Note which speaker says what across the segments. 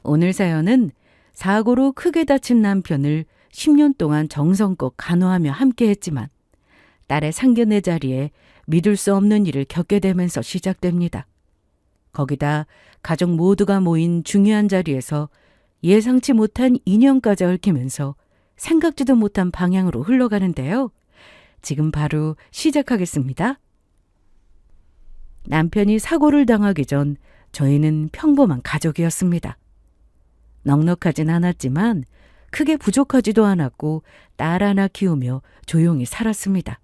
Speaker 1: 오늘 사연은 사고로 크게 다친 남편을 10년 동안 정성껏 간호하며 함께했지만 딸의 상견례 자리에 믿을 수 없는 일을 겪게 되면서 시작됩니다. 거기다 가족 모두가 모인 중요한 자리에서 예상치 못한 인연까지 얽히면서 생각지도 못한 방향으로 흘러가는데요. 지금 바로 시작하겠습니다. 남편이 사고를 당하기 전 저희는 평범한 가족이었습니다. 넉넉하진 않았지만 크게 부족하지도 않았고 딸 하나 키우며 조용히 살았습니다.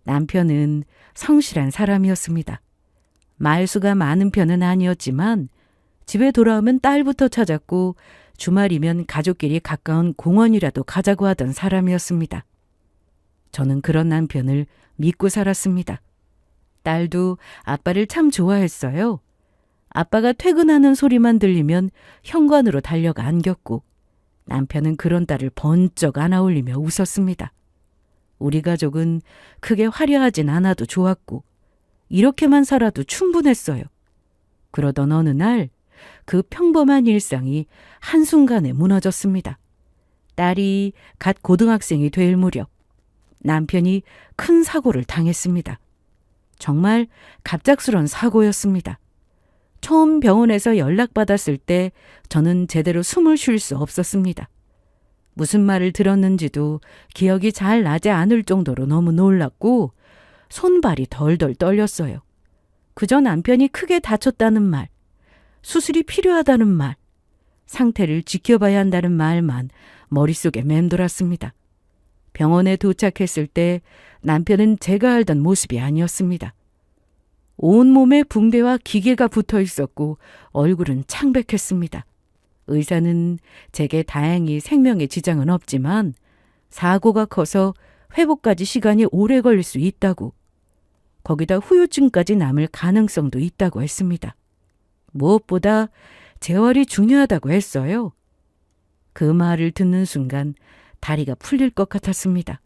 Speaker 1: 남편은 성실한 사람이었습니다. 말수가 많은 편은 아니었지만 집에 돌아오면 딸부터 찾았고 주말이면 가족끼리 가까운 공원이라도 가자고 하던 사람이었습니다. 저는 그런 남편을 믿고 살았습니다. 딸도 아빠를 참 좋아했어요. 아빠가 퇴근하는 소리만 들리면 현관으로 달려가 안겼고 남편은 그런 딸을 번쩍 안아올리며 웃었습니다. 우리 가족은 크게 화려하진 않아도 좋았고 이렇게만 살아도 충분했어요. 그러던 어느 날 그 평범한 일상이 한순간에 무너졌습니다. 딸이 갓 고등학생이 될 무렵 남편이 큰 사고를 당했습니다. 정말 갑작스런 사고였습니다. 처음 병원에서 연락받았을 때 저는 제대로 숨을 쉴 수 없었습니다. 무슨 말을 들었는지도 기억이 잘 나지 않을 정도로 너무 놀랐고 손발이 덜덜 떨렸어요. 그저 남편이 크게 다쳤다는 말, 수술이 필요하다는 말, 상태를 지켜봐야 한다는 말만 머릿속에 맴돌았습니다. 병원에 도착했을 때 남편은 제가 알던 모습이 아니었습니다. 온몸에 붕대와 기계가 붙어 있었고 얼굴은 창백했습니다. 의사는 제게 다행히 생명에 지장은 없지만 사고가 커서 회복까지 시간이 오래 걸릴 수 있다고, 거기다 후유증까지 남을 가능성도 있다고 했습니다. 무엇보다 재활이 중요하다고 했어요. 그 말을 듣는 순간 다리가 풀릴 것 같았습니다.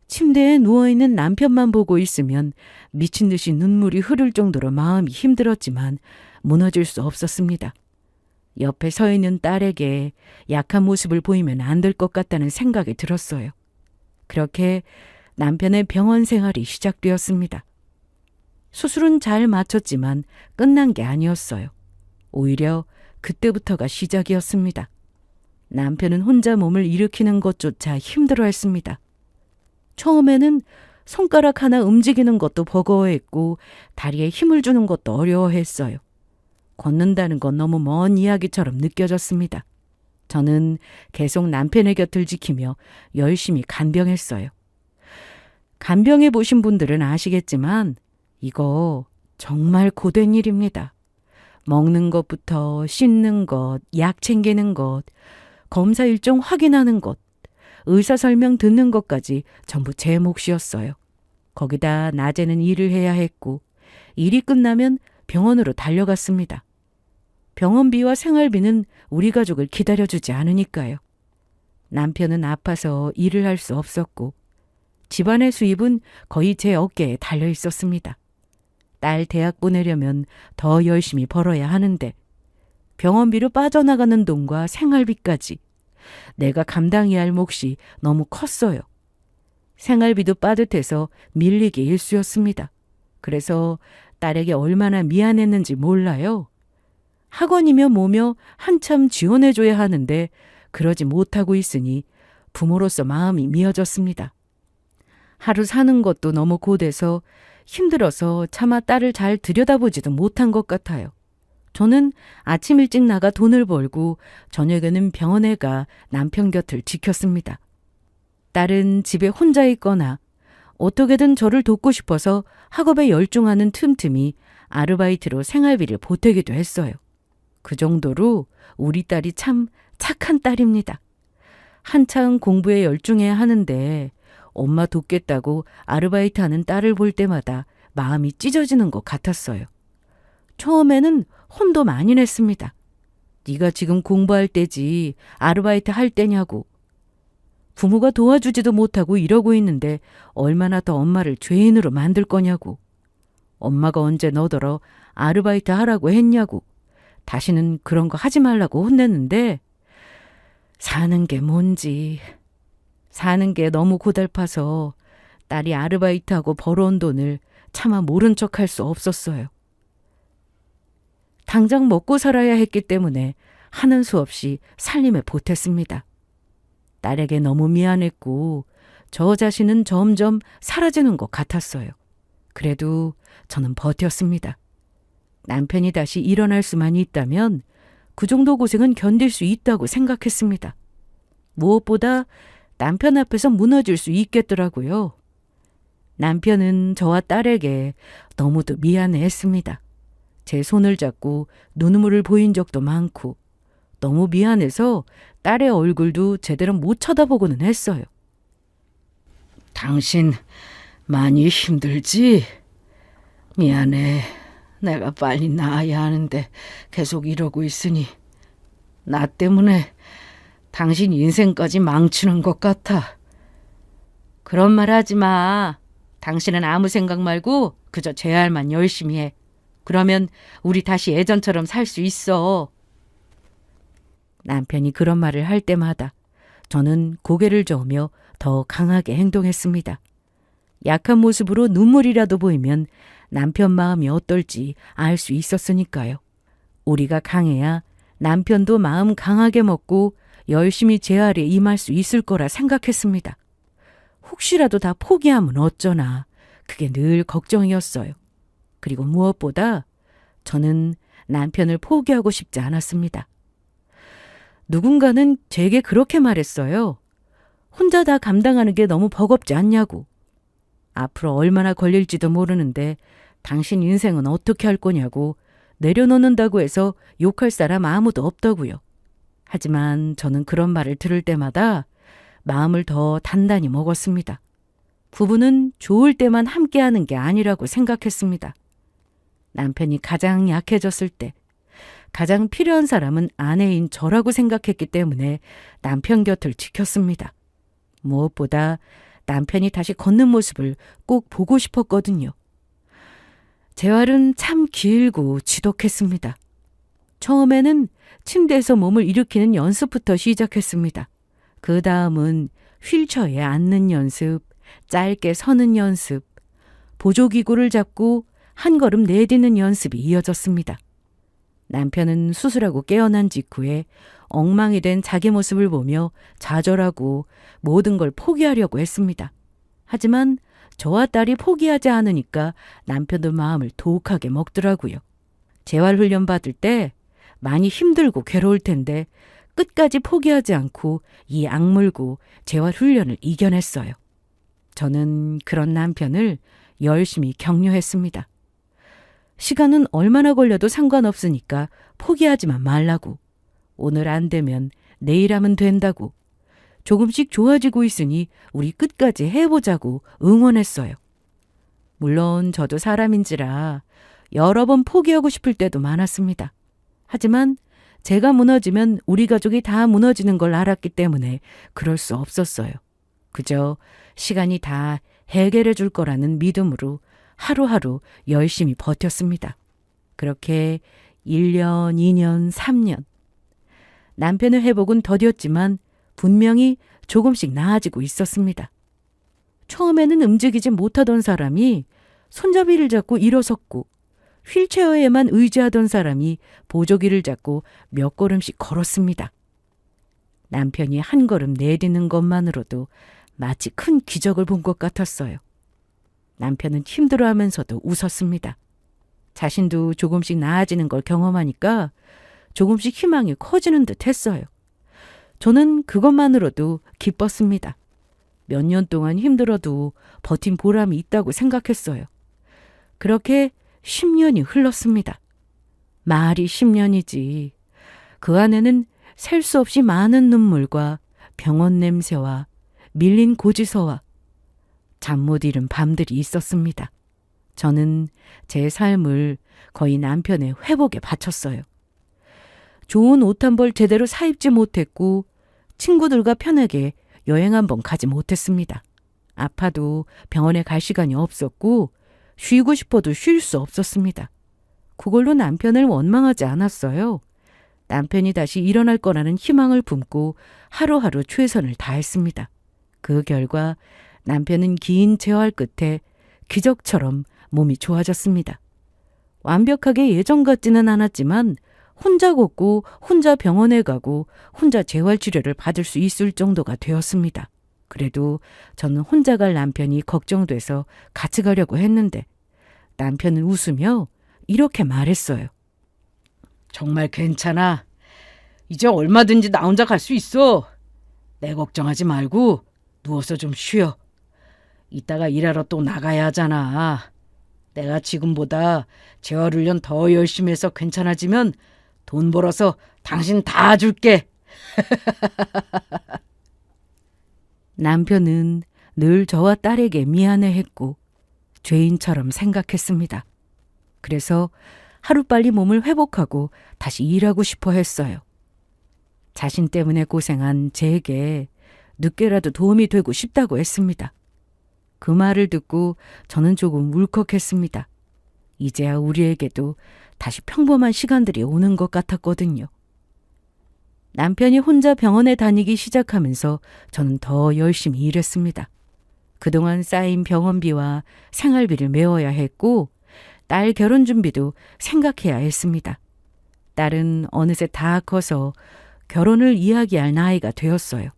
Speaker 1: 침대에 누워있는 남편만 보고 있으면 미친 듯이 눈물이 흐를 정도로 마음이 힘들었지만 무너질 수 없었습니다. 옆에 서 있는 딸에게 약한 모습을 보이면 안 될 것 같다는 생각이 들었어요. 그렇게 남편의 병원 생활이 시작되었습니다. 수술은 잘 마쳤지만 끝난 게 아니었어요. 오히려 그때부터가 시작이었습니다. 남편은 혼자 몸을 일으키는 것조차 힘들어했습니다. 처음에는 손가락 하나 움직이는 것도 버거워했고 다리에 힘을 주는 것도 어려워했어요. 걷는다는 건 너무 먼 이야기처럼 느껴졌습니다. 저는 계속 남편의 곁을 지키며 열심히 간병했어요. 간병해 보신 분들은 아시겠지만 이거 정말 고된 일입니다. 먹는 것부터 씻는 것, 약 챙기는 것, 검사 일정 확인하는 것, 의사 설명 듣는 것까지 전부 제 몫이었어요. 거기다 낮에는 일을 해야 했고 일이 끝나면 병원으로 달려갔습니다. 병원비와 생활비는 우리 가족을 기다려주지 않으니까요. 남편은 아파서 일을 할 수 없었고 집안의 수입은 거의 제 어깨에 달려 있었습니다. 딸 대학 보내려면 더 열심히 벌어야 하는데 병원비로 빠져나가는 돈과 생활비까지 내가 감당해야 할 몫이 너무 컸어요. 생활비도 빠듯해서 밀리기 일쑤였습니다. 그래서 딸에게 얼마나 미안했는지 몰라요. 학원이며 뭐며 한참 지원해줘야 하는데 그러지 못하고 있으니 부모로서 마음이 미어졌습니다. 하루 사는 것도 너무 고돼서 힘들어서 차마 딸을 잘 들여다보지도 못한 것 같아요. 저는 아침 일찍 나가 돈을 벌고 저녁에는 병원에 가 남편 곁을 지켰습니다. 딸은 집에 혼자 있거나 어떻게든 저를 돕고 싶어서 학업에 열중하는 틈틈이 아르바이트로 생활비를 보태기도 했어요. 그 정도로 우리 딸이 참 착한 딸입니다. 한창 공부에 열중해야 하는데 엄마 돕겠다고 아르바이트하는 딸을 볼 때마다 마음이 찢어지는 것 같았어요. 처음에는 혼도 많이 냈습니다. 네가 지금 공부할 때지 아르바이트 할 때냐고. 부모가 도와주지도 못하고 이러고 있는데 얼마나 더 엄마를 죄인으로 만들 거냐고. 엄마가 언제 너더러 아르바이트 하라고 했냐고. 다시는 그런 거 하지 말라고 혼냈는데 사는 게 뭔지, 사는 게 너무 고달파서 딸이 아르바이트하고 벌어온 돈을 차마 모른 척 할 수 없었어요. 당장 먹고 살아야 했기 때문에 하는 수 없이 살림에 보탰습니다. 딸에게 너무 미안했고 저 자신은 점점 사라지는 것 같았어요. 그래도 저는 버텼습니다. 남편이 다시 일어날 수만 있다면 그 정도 고생은 견딜 수 있다고 생각했습니다. 무엇보다 남편 앞에서 무너질 수 있겠더라고요. 남편은 저와 딸에게 너무도 미안해했습니다. 제 손을 잡고 눈물을 보인 적도 많고 너무 미안해서 딸의 얼굴도 제대로 못 쳐다보고는 했어요. 당신 많이 힘들지? 미안해. 내가 빨리 나아야 하는데 계속 이러고 있으니 나 때문에 당신 인생까지 망치는 것 같아. 그런 말 하지 마. 당신은 아무 생각 말고 그저 제 할만 열심히 해. 그러면 우리 다시 예전처럼 살 수 있어. 남편이 그런 말을 할 때마다 저는 고개를 저으며 더 강하게 행동했습니다. 약한 모습으로 눈물이라도 보이면 남편 마음이 어떨지 알 수 있었으니까요. 우리가 강해야 남편도 마음 강하게 먹고 열심히 재활에 임할 수 있을 거라 생각했습니다. 혹시라도 다 포기하면 어쩌나 그게 늘 걱정이었어요. 그리고 무엇보다 저는 남편을 포기하고 싶지 않았습니다. 누군가는 제게 그렇게 말했어요. 혼자 다 감당하는 게 너무 버겁지 않냐고. 앞으로 얼마나 걸릴지도 모르는데 당신 인생은 어떻게 할 거냐고 내려놓는다고 해서 욕할 사람 아무도 없다고요. 하지만 저는 그런 말을 들을 때마다 마음을 더 단단히 먹었습니다. 부부는 좋을 때만 함께하는 게 아니라고 생각했습니다. 남편이 가장 약해졌을 때 가장 필요한 사람은 아내인 저라고 생각했기 때문에 남편 곁을 지켰습니다. 무엇보다 남편이 다시 걷는 모습을 꼭 보고 싶었거든요. 재활은 참 길고 지독했습니다. 처음에는 침대에서 몸을 일으키는 연습부터 시작했습니다. 그 다음은 휠체어에 앉는 연습, 짧게 서는 연습, 보조기구를 잡고 한 걸음 내딛는 연습이 이어졌습니다. 남편은 수술하고 깨어난 직후에 엉망이 된 자기 모습을 보며 좌절하고 모든 걸 포기하려고 했습니다. 하지만 저와 딸이 포기하지 않으니까 남편도 마음을 독하게 먹더라고요. 재활훈련 받을 때 많이 힘들고 괴로울 텐데 끝까지 포기하지 않고 이 악물고 재활훈련을 이겨냈어요. 저는 그런 남편을 열심히 격려했습니다. 시간은 얼마나 걸려도 상관없으니까 포기하지만 말라고. 오늘 안 되면 내일 하면 된다고. 조금씩 좋아지고 있으니 우리 끝까지 해보자고 응원했어요. 물론 저도 사람인지라 여러 번 포기하고 싶을 때도 많았습니다. 하지만 제가 무너지면 우리 가족이 다 무너지는 걸 알았기 때문에 그럴 수 없었어요. 그저 시간이 다 해결해 줄 거라는 믿음으로 하루하루 열심히 버텼습니다. 그렇게 1년, 2년, 3년. 남편의 회복은 더뎠지만 분명히 조금씩 나아지고 있었습니다. 처음에는 움직이지 못하던 사람이 손잡이를 잡고 일어섰고 휠체어에만 의지하던 사람이 보조기를 잡고 몇 걸음씩 걸었습니다. 남편이 한 걸음 내딛는 것만으로도 마치 큰 기적을 본 것 같았어요. 남편은 힘들어하면서도 웃었습니다. 자신도 조금씩 나아지는 걸 경험하니까 조금씩 희망이 커지는 듯 했어요. 저는 그것만으로도 기뻤습니다. 몇 년 동안 힘들어도 버틴 보람이 있다고 생각했어요. 그렇게 10년이 흘렀습니다. 말이 10년이지. 그 안에는 셀 수 없이 많은 눈물과 병원 냄새와 밀린 고지서와 잠 못 이룬 밤들이 있었습니다. 저는 제 삶을 거의 남편의 회복에 바쳤어요. 좋은 옷 한 벌 제대로 사입지 못했고 친구들과 편하게 여행 한 번 가지 못했습니다. 아파도 병원에 갈 시간이 없었고 쉬고 싶어도 쉴 수 없었습니다. 그걸로 남편을 원망하지 않았어요. 남편이 다시 일어날 거라는 희망을 품고 하루하루 최선을 다했습니다. 그 결과 남편은 긴 재활 끝에 기적처럼 몸이 좋아졌습니다. 완벽하게 예전 같지는 않았지만 혼자 걷고 혼자 병원에 가고 혼자 재활치료를 받을 수 있을 정도가 되었습니다. 그래도 저는 혼자 갈 남편이 걱정돼서 같이 가려고 했는데 남편은 웃으며 이렇게 말했어요. 정말 괜찮아. 이제 얼마든지 나 혼자 갈 수 있어. 내 걱정하지 말고 누워서 좀 쉬어. 이따가 일하러 또 나가야 하잖아. 내가 지금보다 재활훈련 더 열심히 해서 괜찮아지면 돈 벌어서 당신 다 줄게. 남편은 늘 저와 딸에게 미안해했고 죄인처럼 생각했습니다. 그래서 하루빨리 몸을 회복하고 다시 일하고 싶어 했어요. 자신 때문에 고생한 제게 늦게라도 도움이 되고 싶다고 했습니다. 그 말을 듣고 저는 조금 울컥했습니다. 이제야 우리에게도 다시 평범한 시간들이 오는 것 같았거든요. 남편이 혼자 병원에 다니기 시작하면서 저는 더 열심히 일했습니다. 그동안 쌓인 병원비와 생활비를 메워야 했고 딸 결혼 준비도 생각해야 했습니다. 딸은 어느새 다 커서 결혼을 이야기할 나이가 되었어요.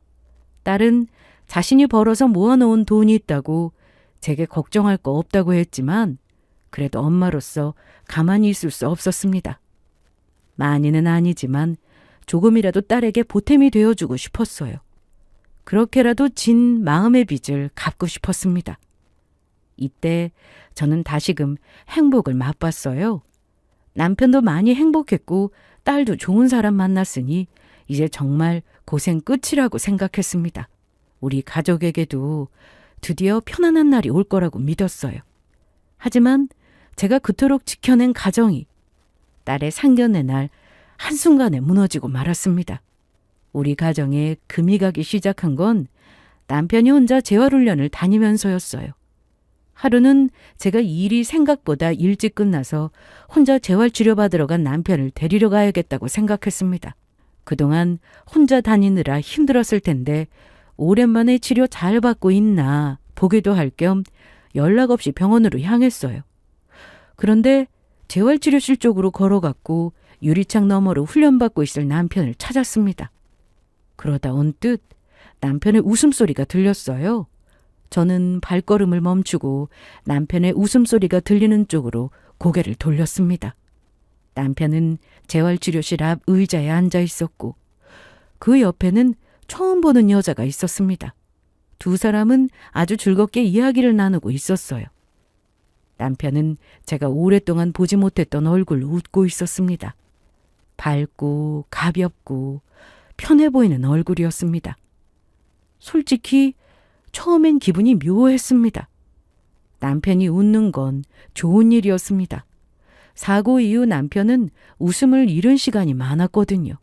Speaker 1: 딸은 자신이 벌어서 모아놓은 돈이 있다고 제게 걱정할 거 없다고 했지만 그래도 엄마로서 가만히 있을 수 없었습니다. 많이는 아니지만 조금이라도 딸에게 보탬이 되어주고 싶었어요. 그렇게라도 진 마음의 빚을 갚고 싶었습니다. 이때 저는 다시금 행복을 맛봤어요. 남편도 많이 행복했고 딸도 좋은 사람 만났으니 이제 정말 고생 끝이라고 생각했습니다. 우리 가족에게도 드디어 편안한 날이 올 거라고 믿었어요. 하지만 제가 그토록 지켜낸 가정이 딸의 상견례 날 한순간에 무너지고 말았습니다. 우리 가정에 금이 가기 시작한 건 남편이 혼자 재활훈련을 다니면서였어요. 하루는 제가 일이 생각보다 일찍 끝나서 혼자 재활치료받으러 간 남편을 데리러 가야겠다고 생각했습니다. 그동안 혼자 다니느라 힘들었을 텐데 오랜만에 치료 잘 받고 있나 보기도 할 겸 연락 없이 병원으로 향했어요. 그런데 재활치료실 쪽으로 걸어갔고 유리창 너머로 훈련받고 있을 남편을 찾았습니다. 그러다 언뜻 남편의 웃음소리가 들렸어요. 저는 발걸음을 멈추고 남편의 웃음소리가 들리는 쪽으로 고개를 돌렸습니다. 남편은 재활치료실 앞 의자에 앉아 있었고 그 옆에는 처음 보는 여자가 있었습니다. 두 사람은 아주 즐겁게 이야기를 나누고 있었어요. 남편은 제가 오랫동안 보지 못했던 얼굴로 웃고 있었습니다. 밝고 가볍고 편해 보이는 얼굴이었습니다. 솔직히 처음엔 기분이 묘했습니다. 남편이 웃는 건 좋은 일이었습니다. 사고 이후 남편은 웃음을 잃은 시간이 많았거든요.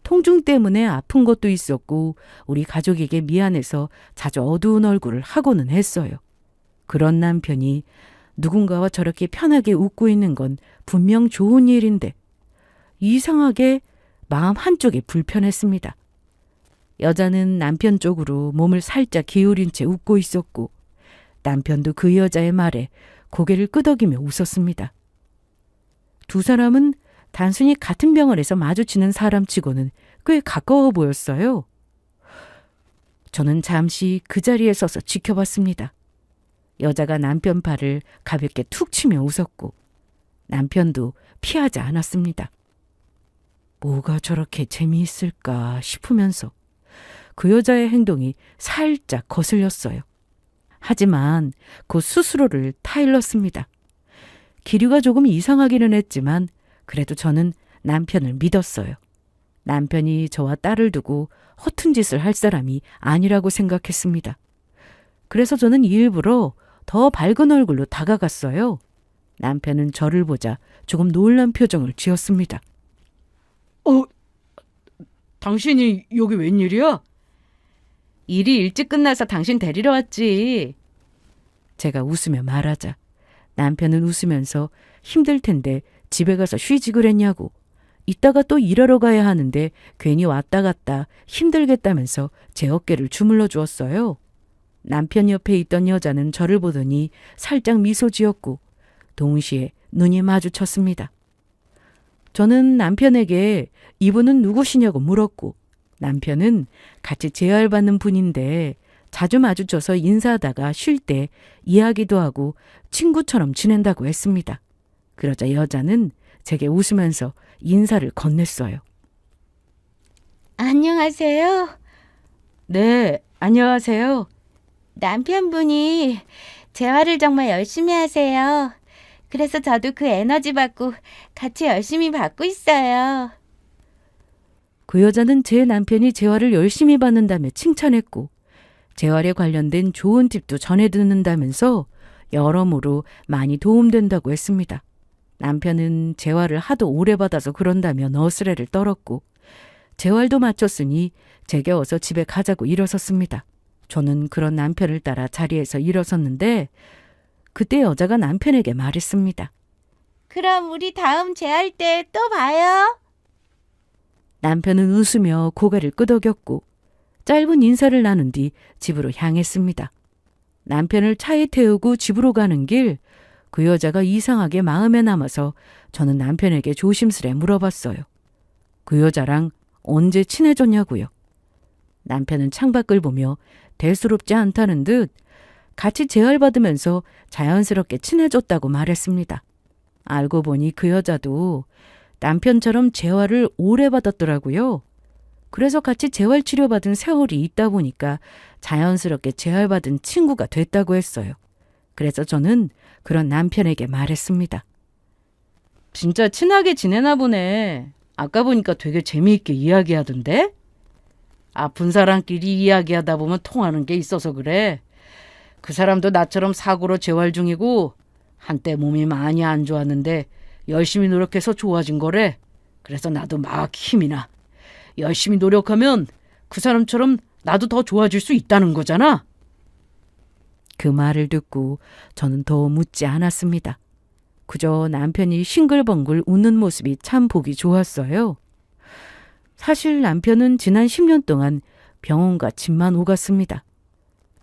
Speaker 1: 통증 때문에 아픈 것도 있었고 우리 가족에게 미안해서 자주 어두운 얼굴을 하고는 했어요. 그런 남편이 누군가와 저렇게 편하게 웃고 있는 건 분명 좋은 일인데 이상하게 마음 한쪽이 불편했습니다. 여자는 남편 쪽으로 몸을 살짝 기울인 채 웃고 있었고 남편도 그 여자의 말에 고개를 끄덕이며 웃었습니다. 두 사람은 단순히 같은 병원에서 마주치는 사람치고는 꽤 가까워 보였어요. 저는 잠시 그 자리에 서서 지켜봤습니다. 여자가 남편 팔을 가볍게 툭 치며 웃었고 남편도 피하지 않았습니다. 뭐가 저렇게 재미있을까 싶으면서 그 여자의 행동이 살짝 거슬렸어요. 하지만 곧 스스로를 타일렀습니다. 기류가 조금 이상하기는 했지만 그래도 저는 남편을 믿었어요. 남편이 저와 딸을 두고 허튼 짓을 할 사람이 아니라고 생각했습니다. 그래서 저는 일부러 더 밝은 얼굴로 다가갔어요. 남편은 저를 보자 조금 놀란 표정을 지었습니다. 당신이 여기 웬일이야? 일이 일찍 끝나서 당신 데리러 왔지. 제가 웃으며 말하자 남편은 웃으면서 힘들 텐데 집에 가서 쉬지 그랬냐고 이따가 또 일하러 가야 하는데 괜히 왔다 갔다 힘들겠다면서 제 어깨를 주물러 주었어요. 남편 옆에 있던 여자는 저를 보더니 살짝 미소 지었고 동시에 눈이 마주쳤습니다. 저는 남편에게 이분은 누구시냐고 물었고 남편은 같이 재활받는 분인데 자주 마주쳐서 인사하다가 쉴 때 이야기도 하고 친구처럼 지낸다고 했습니다. 그러자 여자는 제게 웃으면서 인사를 건넸어요.
Speaker 2: 안녕하세요.
Speaker 1: 네, 안녕하세요.
Speaker 2: 남편분이 재활을 정말 열심히 하세요. 그래서 저도 그 에너지 받고 같이 열심히 받고 있어요.
Speaker 1: 그 여자는 제 남편이 재활을 열심히 받는다며 칭찬했고 재활에 관련된 좋은 팁도 전해 듣는다면서 여러모로 많이 도움된다고 했습니다. 남편은 재활을 하도 오래 받아서 그런다며 너스레를 떨었고 재활도 마쳤으니 제게 어서 집에 가자고 일어섰습니다. 저는 그런 남편을 따라 자리에서 일어섰는데 그때 여자가 남편에게 말했습니다.
Speaker 2: 그럼 우리 다음 재활 때 또 봐요.
Speaker 1: 남편은 웃으며 고개를 끄덕였고 짧은 인사를 나눈 뒤 집으로 향했습니다. 남편을 차에 태우고 집으로 가는 길 그 여자가 이상하게 마음에 남아서 저는 남편에게 조심스레 물어봤어요. 그 여자랑 언제 친해졌냐고요. 남편은 창밖을 보며 대수롭지 않다는 듯 같이 재활받으면서 자연스럽게 친해졌다고 말했습니다. 알고 보니 그 여자도 남편처럼 재활을 오래 받았더라고요. 그래서 같이 재활 치료받은 세월이 있다 보니까 자연스럽게 재활받은 친구가 됐다고 했어요. 그래서 저는 그런 남편에게 말했습니다. 진짜 친하게 지내나 보네. 아까 보니까 되게 재미있게 이야기하던데? 아픈 사람끼리 이야기하다 보면 통하는 게 있어서 그래. 그 사람도 나처럼 사고로 재활 중이고 한때 몸이 많이 안 좋았는데 열심히 노력해서 좋아진 거래. 그래서 나도 막 힘이 나. 열심히 노력하면 그 사람처럼 나도 더 좋아질 수 있다는 거잖아. 그 말을 듣고 저는 더 묻지 않았습니다. 그저 남편이 싱글벙글 웃는 모습이 참 보기 좋았어요. 사실 남편은 지난 10년 동안 병원과 집만 오갔습니다.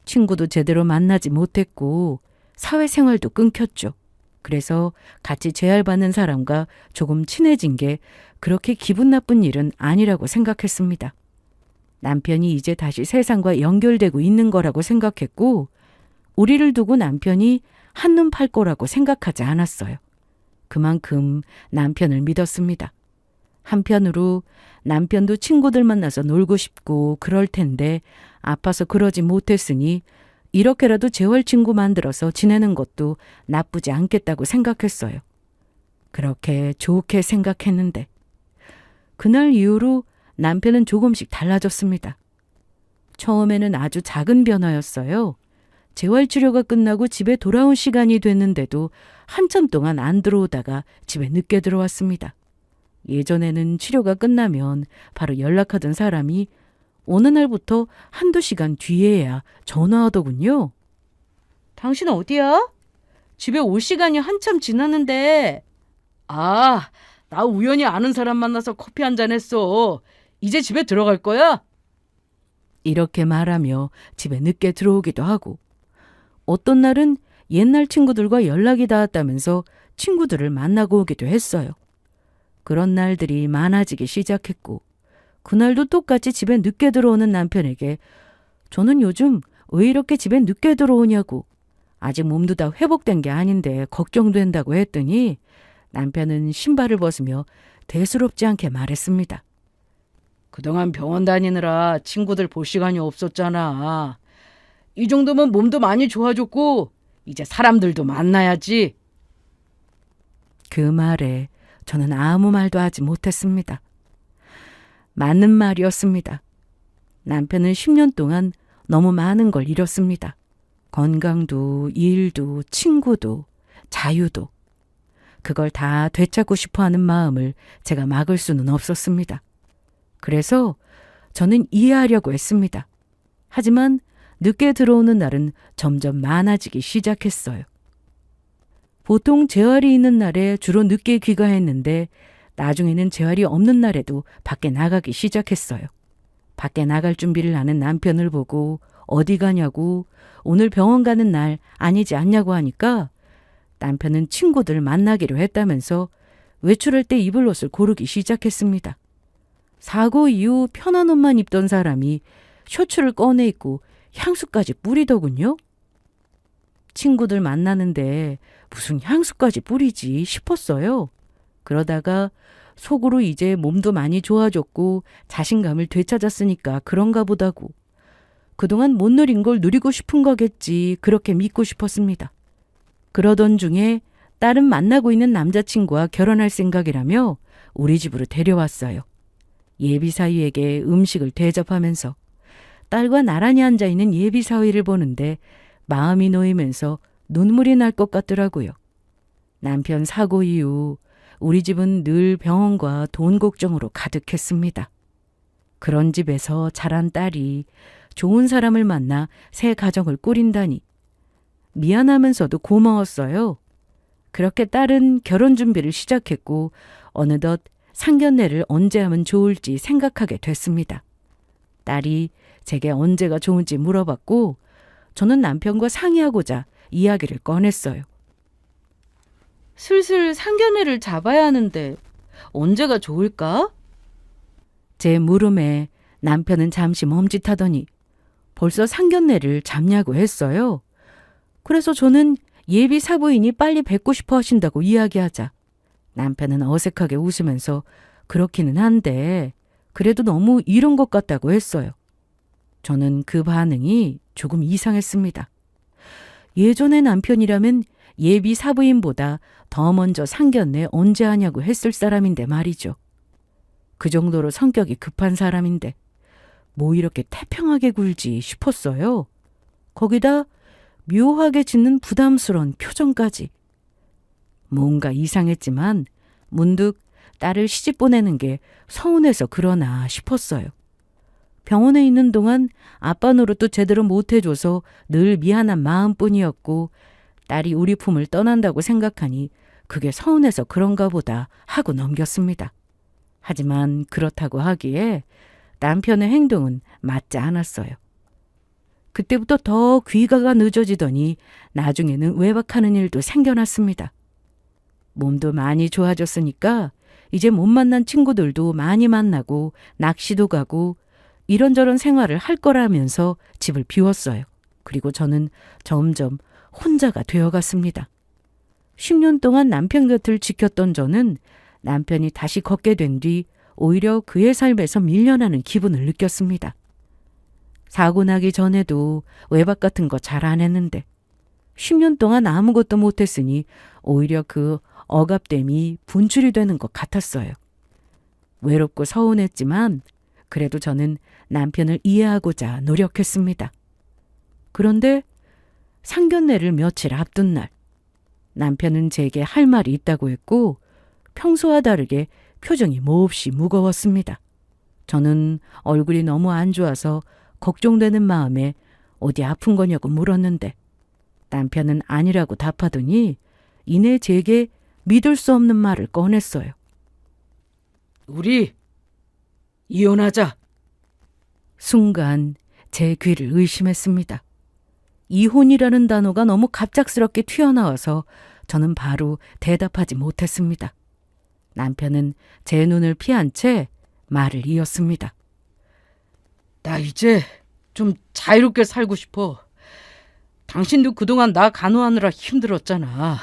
Speaker 1: 친구도 제대로 만나지 못했고 사회생활도 끊겼죠. 그래서 같이 재활받는 사람과 조금 친해진 게 그렇게 기분 나쁜 일은 아니라고 생각했습니다. 남편이 이제 다시 세상과 연결되고 있는 거라고 생각했고 우리를 두고 남편이 한눈 팔 거라고 생각하지 않았어요. 그만큼 남편을 믿었습니다. 한편으로 남편도 친구들 만나서 놀고 싶고 그럴 텐데 아파서 그러지 못했으니 이렇게라도 재활 친구 만들어서 지내는 것도 나쁘지 않겠다고 생각했어요. 그렇게 좋게 생각했는데 그날 이후로 남편은 조금씩 달라졌습니다. 처음에는 아주 작은 변화였어요. 재활치료가 끝나고 집에 돌아온 시간이 됐는데도 한참 동안 안 들어오다가 집에 늦게 들어왔습니다. 예전에는 치료가 끝나면 바로 연락하던 사람이 어느 날부터 한두 시간 뒤에야 전화하더군요. 당신 어디야? 집에 올 시간이 한참 지났는데. 아, 나 우연히 아는 사람 만나서 커피 한잔 했어. 이제 집에 들어갈 거야? 이렇게 말하며 집에 늦게 들어오기도 하고 어떤 날은 옛날 친구들과 연락이 닿았다면서 친구들을 만나고 오기도 했어요. 그런 날들이 많아지기 시작했고 그날도 똑같이 집에 늦게 들어오는 남편에게 저는 요즘 왜 이렇게 집에 늦게 들어오냐고 아직 몸도 다 회복된 게 아닌데 걱정된다고 했더니 남편은 신발을 벗으며 대수롭지 않게 말했습니다. 그동안 병원 다니느라 친구들 볼 시간이 없었잖아. 이 정도면 몸도 많이 좋아졌고 이제 사람들도 만나야지. 그 말에 저는 아무 말도 하지 못했습니다. 맞는 말이었습니다. 남편은 10년 동안 너무 많은 걸 잃었습니다. 건강도, 일도, 친구도, 자유도. 그걸 다 되찾고 싶어하는 마음을 제가 막을 수는 없었습니다. 그래서 저는 이해하려고 했습니다. 하지만 늦게 들어오는 날은 점점 많아지기 시작했어요. 보통 재활이 있는 날에 주로 늦게 귀가했는데 나중에는 재활이 없는 날에도 밖에 나가기 시작했어요. 밖에 나갈 준비를 하는 남편을 보고 어디 가냐고, 오늘 병원 가는 날 아니지 않냐고 하니까 남편은 친구들 만나기로 했다면서 외출할 때 입을 옷을 고르기 시작했습니다. 사고 이후 편한 옷만 입던 사람이 셔츠를 꺼내 입고 향수까지 뿌리더군요. 친구들 만나는데 무슨 향수까지 뿌리지 싶었어요. 그러다가 속으로 이제 몸도 많이 좋아졌고 자신감을 되찾았으니까 그런가 보다고. 그동안 못 누린 걸 누리고 싶은 거겠지, 그렇게 믿고 싶었습니다. 그러던 중에 딸은 만나고 있는 남자친구와 결혼할 생각이라며 우리 집으로 데려왔어요. 예비사위에게 음식을 대접하면서 딸과 나란히 앉아있는 예비사위를 보는데 마음이 놓이면서 눈물이 날 것 같더라고요. 남편 사고 이후 우리 집은 늘 병원과 돈 걱정으로 가득했습니다. 그런 집에서 자란 딸이 좋은 사람을 만나 새 가정을 꾸린다니 미안하면서도 고마웠어요. 그렇게 딸은 결혼 준비를 시작했고 어느덧 상견례를 언제 하면 좋을지 생각하게 됐습니다. 딸이 제게 언제가 좋은지 물어봤고 저는 남편과 상의하고자 이야기를 꺼냈어요.
Speaker 3: 슬슬 상견례를 잡아야 하는데 언제가 좋을까?
Speaker 1: 제 물음에 남편은 잠시 멈칫하더니 벌써 상견례를 잡냐고 했어요. 그래서 저는 예비 사부인이 빨리 뵙고 싶어 하신다고 이야기하자 남편은 어색하게 웃으면서 그렇기는 한데 그래도 너무 이른 것 같다고 했어요. 저는 그 반응이 조금 이상했습니다. 예전의 남편이라면 예비 사부인보다 더 먼저 상견례 언제 하냐고 했을 사람인데 말이죠. 그 정도로 성격이 급한 사람인데 뭐 이렇게 태평하게 굴지 싶었어요. 거기다 묘하게 짓는 부담스러운 표정까지. 뭔가 이상했지만 문득 딸을 시집 보내는 게 서운해서 그러나 싶었어요. 병원에 있는 동안 아빠 노릇도 제대로 못해줘서 늘 미안한 마음뿐이었고 딸이 우리 품을 떠난다고 생각하니 그게 서운해서 그런가 보다 하고 넘겼습니다. 하지만 그렇다고 하기에 남편의 행동은 맞지 않았어요. 그때부터 더 귀가가 늦어지더니 나중에는 외박하는 일도 생겨났습니다. 몸도 많이 좋아졌으니까 이제 못 만난 친구들도 많이 만나고 낚시도 가고 이런저런 생활을 할 거라면서 집을 비웠어요. 그리고 저는 점점 혼자가 되어갔습니다. 10년 동안 남편 곁을 지켰던 저는 남편이 다시 걷게 된 뒤 오히려 그의 삶에서 밀려나는 기분을 느꼈습니다. 사고 나기 전에도 외박 같은 거 잘 안 했는데 10년 동안 아무것도 못했으니 오히려 그 억압됨이 분출이 되는 것 같았어요. 외롭고 서운했지만 그래도 저는 남편을 이해하고자 노력했습니다. 그런데 상견례를 며칠 앞둔 날 남편은 제게 할 말이 있다고 했고 평소와 다르게 표정이 몹시 무거웠습니다. 저는 얼굴이 너무 안 좋아서 걱정되는 마음에 어디 아픈 거냐고 물었는데 남편은 아니라고 답하더니 이내 제게 믿을 수 없는 말을 꺼냈어요.
Speaker 3: 우리 이혼하자.
Speaker 1: 순간 제 귀를 의심했습니다. 이혼이라는 단어가 너무 갑작스럽게 튀어나와서 저는 바로 대답하지 못했습니다. 남편은 제 눈을 피한 채 말을 이었습니다.
Speaker 3: 나 이제 좀 자유롭게 살고 싶어. 당신도 그동안 나 간호하느라 힘들었잖아.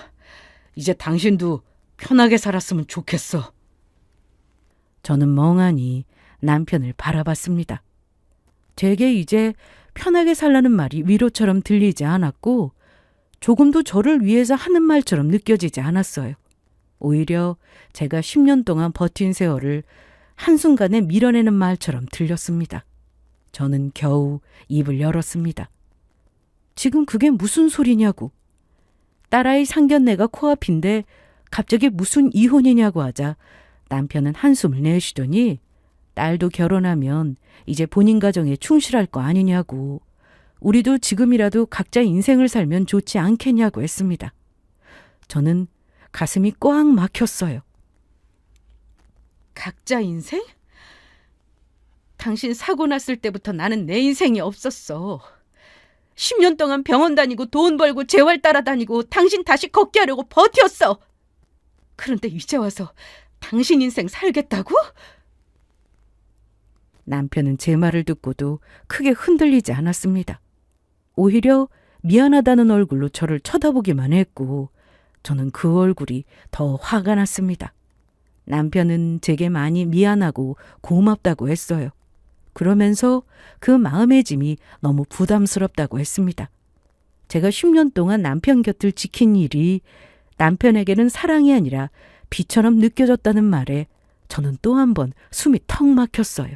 Speaker 3: 이제 당신도 편하게 살았으면 좋겠어.
Speaker 1: 저는 멍하니 남편을 바라봤습니다. 제게 이제 편하게 살라는 말이 위로처럼 들리지 않았고 조금도 저를 위해서 하는 말처럼 느껴지지 않았어요. 오히려 제가 10년 동안 버틴 세월을 한순간에 밀어내는 말처럼 들렸습니다. 저는 겨우 입을 열었습니다. 지금 그게 무슨 소리냐고. 딸아이 상견례가 코앞인데 갑자기 무슨 이혼이냐고 하자 남편은 한숨을 내쉬더니 딸도 결혼하면 이제 본인 가정에 충실할 거 아니냐고. 우리도 지금이라도 각자 인생을 살면 좋지 않겠냐고 했습니다. 저는 가슴이 꽉 막혔어요.
Speaker 3: 각자 인생? 당신 사고 났을 때부터 나는 내 인생이 없었어. 10년 동안 병원 다니고 돈 벌고 재활 따라다니고 당신 다시 걷게 하려고 버텼어. 그런데 이제 와서 당신 인생 살겠다고?
Speaker 1: 남편은 제 말을 듣고도 크게 흔들리지 않았습니다. 오히려 미안하다는 얼굴로 저를 쳐다보기만 했고 저는 그 얼굴이 더 화가 났습니다. 남편은 제게 많이 미안하고 고맙다고 했어요. 그러면서 그 마음의 짐이 너무 부담스럽다고 했습니다. 제가 10년 동안 남편 곁을 지킨 일이 남편에게는 사랑이 아니라 비처럼 느껴졌다는 말에 저는 또 한 번 숨이 턱 막혔어요.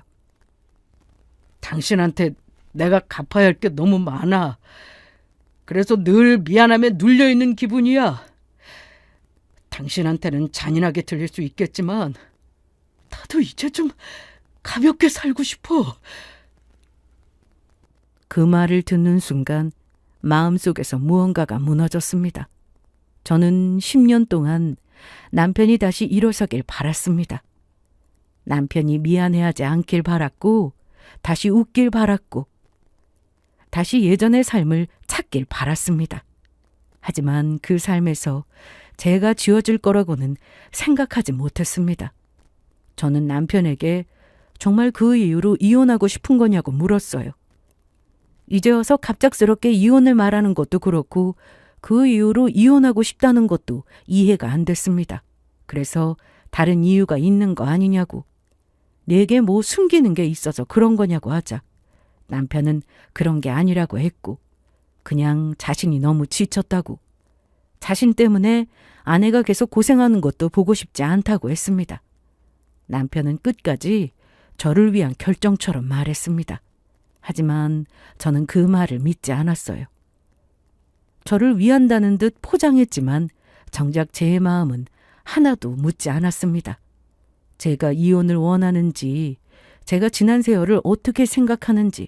Speaker 3: 당신한테 내가 갚아야 할 게 너무 많아. 그래서 늘 미안함에 눌려있는 기분이야. 당신한테는 잔인하게 들릴 수 있겠지만 나도 이제 좀 가볍게 살고 싶어.
Speaker 1: 그 말을 듣는 순간 마음속에서 무언가가 무너졌습니다. 저는 10년 동안 남편이 다시 일어서길 바랐습니다. 남편이 미안해하지 않길 바랐고 다시 웃길 바랐고 다시 예전의 삶을 찾길 바랐습니다. 하지만 그 삶에서 제가 지워질 거라고는 생각하지 못했습니다. 저는 남편에게 정말 그 이유로 이혼하고 싶은 거냐고 물었어요. 이제 와서 갑작스럽게 이혼을 말하는 것도 그렇고 그 이유로 이혼하고 싶다는 것도 이해가 안 됐습니다. 그래서 다른 이유가 있는 거 아니냐고. 내게 뭐 숨기는 게 있어서 그런 거냐고 하자. 남편은 그런 게 아니라고 했고 그냥 자신이 너무 지쳤다고. 자신 때문에 아내가 계속 고생하는 것도 보고 싶지 않다고 했습니다. 남편은 끝까지 저를 위한 결정처럼 말했습니다. 하지만 저는 그 말을 믿지 않았어요. 저를 위한다는 듯 포장했지만 정작 제 마음은 하나도 묻지 않았습니다. 제가 이혼을 원하는지, 제가 지난 세월을 어떻게 생각하는지,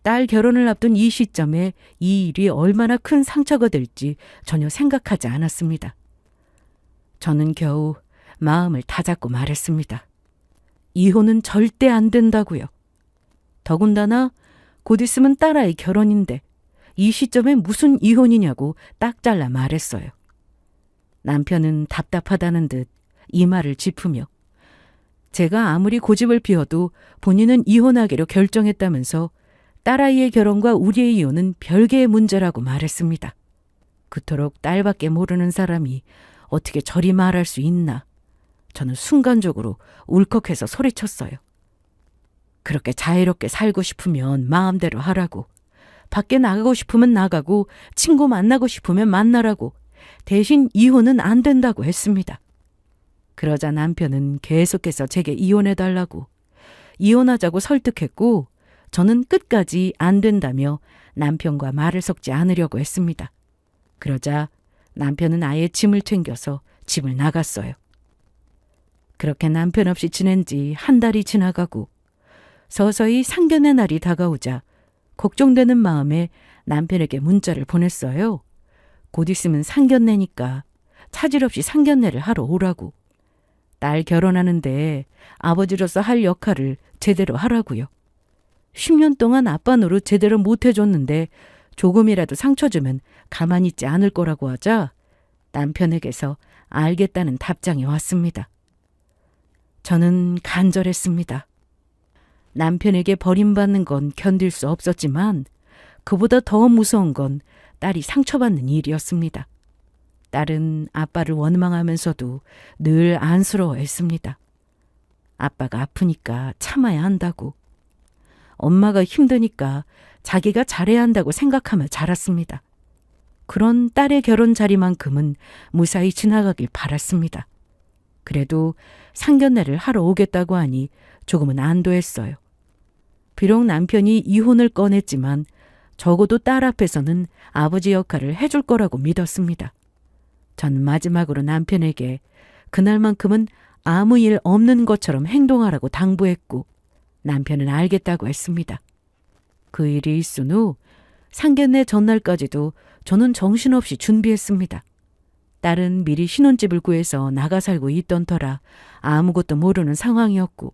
Speaker 1: 딸 결혼을 앞둔 이 시점에 이 일이 얼마나 큰 상처가 될지 전혀 생각하지 않았습니다. 저는 겨우 마음을 다잡고 말했습니다. 이혼은 절대 안 된다고요. 더군다나 곧 있으면 딸아이 결혼인데 이 시점에 무슨 이혼이냐고 딱 잘라 말했어요. 남편은 답답하다는 듯 이 말을 짚으며 제가 아무리 고집을 피워도 본인은 이혼하기로 결정했다면서 딸아이의 결혼과 우리의 이혼은 별개의 문제라고 말했습니다. 그토록 딸밖에 모르는 사람이 어떻게 저리 말할 수 있나. 저는 순간적으로 울컥해서 소리쳤어요. 그렇게 자유롭게 살고 싶으면 마음대로 하라고. 밖에 나가고 싶으면 나가고 친구 만나고 싶으면 만나라고. 대신 이혼은 안 된다고 했습니다. 그러자 남편은 계속해서 제게 이혼해달라고. 이혼하자고 설득했고 저는 끝까지 안 된다며 남편과 말을 섞지 않으려고 했습니다. 그러자 남편은 아예 짐을 챙겨서 집을 나갔어요. 그렇게 남편 없이 지낸 지 한 달이 지나가고 서서히 상견례 날이 다가오자 걱정되는 마음에 남편에게 문자를 보냈어요. 곧 있으면 상견례니까 차질 없이 상견례를 하러 오라고. 딸 결혼하는데 아버지로서 할 역할을 제대로 하라고요. 10년 동안 아빠 노릇 제대로 못 해줬는데 조금이라도 상처 주면 가만히 있지 않을 거라고 하자 남편에게서 알겠다는 답장이 왔습니다. 저는 간절했습니다. 남편에게 버림받는 건 견딜 수 없었지만 그보다 더 무서운 건 딸이 상처받는 일이었습니다. 딸은 아빠를 원망하면서도 늘 안쓰러워했습니다. 아빠가 아프니까 참아야 한다고. 엄마가 힘드니까 자기가 잘해야 한다고 생각하며 자랐습니다. 그런 딸의 결혼 자리만큼은 무사히 지나가길 바랐습니다. 그래도 상견례를 하러 오겠다고 하니 조금은 안도했어요. 비록 남편이 이혼을 꺼냈지만 적어도 딸 앞에서는 아버지 역할을 해줄 거라고 믿었습니다. 전 마지막으로 남편에게 그날만큼은 아무 일 없는 것처럼 행동하라고 당부했고 남편은 알겠다고 했습니다. 그 일이 있은 후 상견례 전날까지도 저는 정신없이 준비했습니다. 딸은 미리 신혼집을 구해서 나가 살고 있던 터라 아무것도 모르는 상황이었고